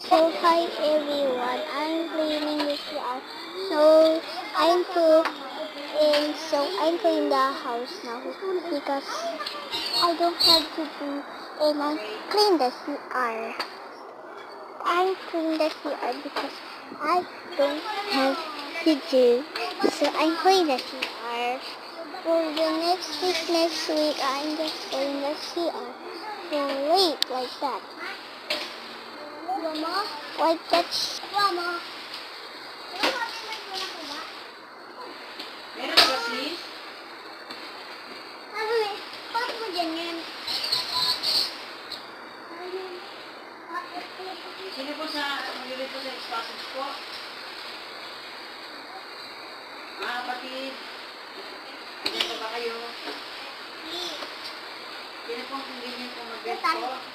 So hi everyone, I'm cleaning the CR. So I'm to I'm cleaning the house now because I don't have to do and I clean the CR. I'm cleaning the CR because I don't have to do. So I'm cleaning the CR. For the next week I'm just cleaning the CR. So wait like that. Mama? Like that's Mama. Meron ba sis? Ano eh? Bakit mo ganyan? Sino po sa maglilit po sa spasok po? Kapatid. Ganyan ba kayo? Sino po ang convenient po mag-bet po?